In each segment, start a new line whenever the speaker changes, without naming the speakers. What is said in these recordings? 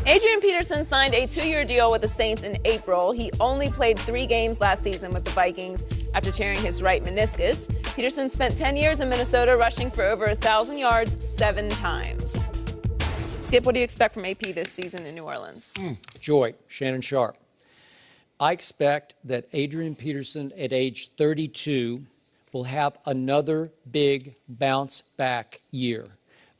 Adrian Peterson signed a 2-year deal with the Saints in April. He only played 3 games last season with the Vikings after tearing his right meniscus. Peterson spent 10 years in Minnesota, rushing for over 1,000 yards 7 times. Skip, what do you expect from AP this season in New Orleans?
Joy, Shannon Sharp. I expect that Adrian Peterson at age 32 will have another big bounce back year.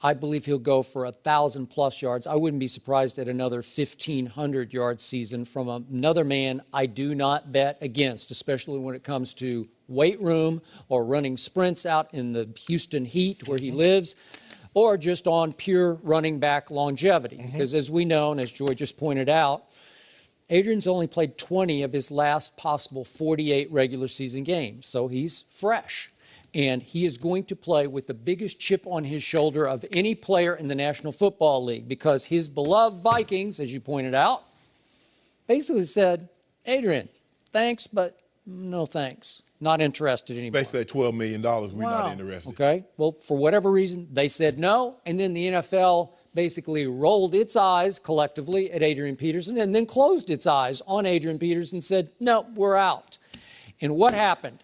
I believe he'll go for 1,000+ yards. I wouldn't be surprised at another 1,500-yard season from another man I do not bet against, especially when it comes to weight room or running sprints out in the Houston heat where he lives, or just on pure running back longevity. Because as we know, and as Joy just pointed out, Adrian's only played 20 of his last possible 48 regular season games, so he's fresh. And he is going to play with the biggest chip on his shoulder of any player in the National Football League, because his beloved Vikings, as you pointed out, basically said, Adrian, thanks, but no thanks. Not interested anymore.
Basically at $12 million, we're not interested.
Okay. Well, for whatever reason, they said no, and then the NFL basically rolled its eyes collectively at Adrian Peterson and then closed its eyes on Adrian Peterson and said, no, we're out. And what happened?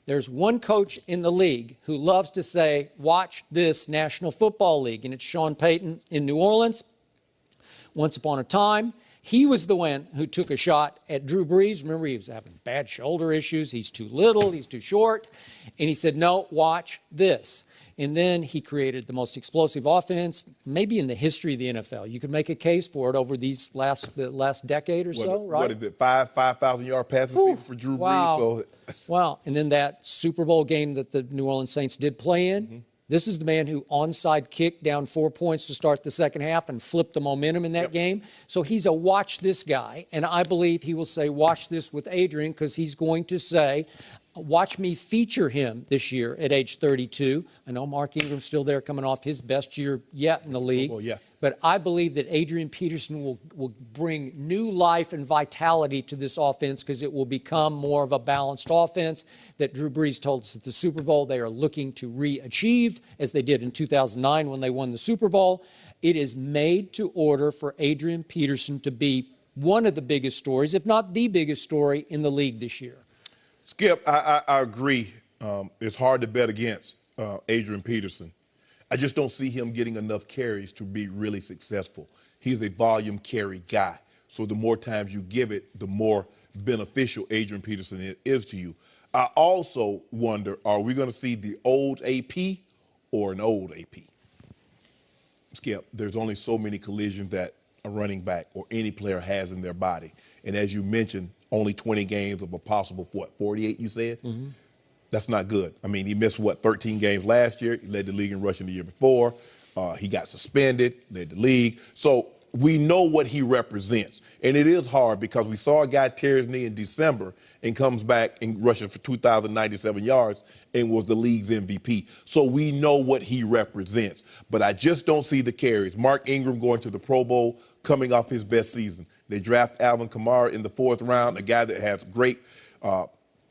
There's one coach in the league who loves to say, watch this National Football League, and it's Sean Payton in New Orleans. Once upon a time, he was the one who took a shot at Drew Brees. Remember, he was having bad shoulder issues. He's too little, he's too short. And he said, no, watch this. And then he created the most explosive offense, maybe in the history of the NFL. You could make a case for it over these last decade or so, right?
What is it, 5,000-yard passing season for Drew Brees? So.
Wow. And then that Super Bowl game that the New Orleans Saints did play in, this is the man who onside kicked down 4 points to start the second half and flipped the momentum in that game. So he's a watch this guy, and I believe he will say watch this with Adrian, because he's going to say, watch me feature him this year at age 32. I know Mark Ingram's still there, coming off his best year yet in the league.
Well, yeah.
But I believe that Adrian Peterson will bring new life and vitality to this offense, because it will become more of a balanced offense that Drew Brees told us at the Super Bowl they are looking to re-achieve, as they did in 2009 when they won the Super Bowl. It is made to order for Adrian Peterson to be one of the biggest stories, if not the biggest story in the league this year.
Skip, I agree. It's hard to bet against Adrian Peterson. I just don't see him getting enough carries to be really successful. He's a volume carry guy. So the more times you give it, the more beneficial Adrian Peterson is to you. I also wonder, are we going to see the old AP or an old AP? Skip, there's only so many collisions that a running back or any player has in their body. And as you mentioned, only 20 games of a possible, 48 you said? That's not good. I mean, he missed, 13 games last year. He led the league in rushing the year before. He got suspended, led the league. So we know what he represents. And it is hard, because we saw a guy tear his knee in December and comes back and rushes for 2,097 yards and was the league's MVP. So we know what he represents. But I just don't see the carries. Mark Ingram going to the Pro Bowl, coming off his best season. They draft Alvin Kamara in the 4th round, a guy that has great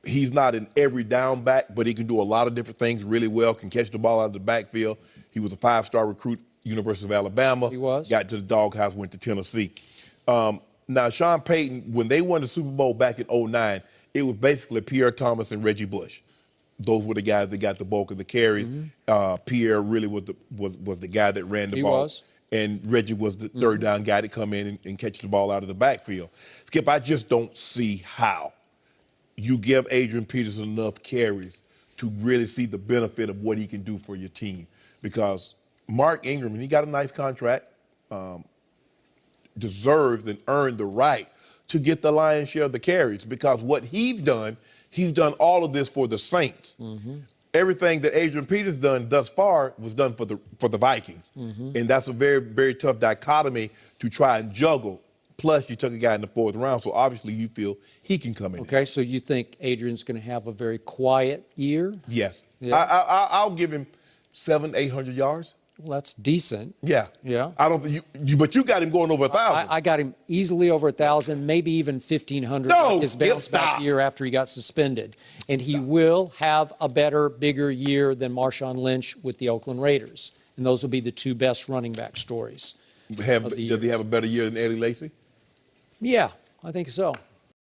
he's not an every down back, but he can do a lot of different things really well, can catch the ball out of the backfield. He was a 5-star recruit, University of Alabama.
He was.
Got to the doghouse, went to Tennessee. Now, Sean Payton, when they won the Super Bowl back in 2009, it was basically Pierre Thomas and Reggie Bush. Those were the guys that got the bulk of the carries. Pierre really was the guy that ran the ball.
He was.
And Reggie was the third down guy to come in and catch the ball out of the backfield. Skip, I just don't see how you give Adrian Peterson enough carries to really see the benefit of what he can do for your team. Because Mark Ingram, and he got a nice contract, deserves and earned the right to get the lion's share of the carries, because what he's done all of this for the Saints. Everything that Adrian Peterson's done thus far was done for the Vikings. And that's a very, very tough dichotomy to try and juggle. Plus, you took a guy in the 4th round, so obviously you feel he can come in.
Okay, so you think Adrian's going to have a very quiet year?
Yes.
Yeah.
I'll give him 700-800 yards.
Well, that's decent.
Yeah.
Yeah.
I don't think but you got him going over 1,000.
I got him easily over 1,000, maybe even 1,500.
No,
his bounce back year after he got suspended. And he will have a better, bigger year than Marshawn Lynch with the Oakland Raiders. And those will be the 2 best running back stories. of the
Does he
years.
have a better year than Eddie Lacy?
Yeah, I think so.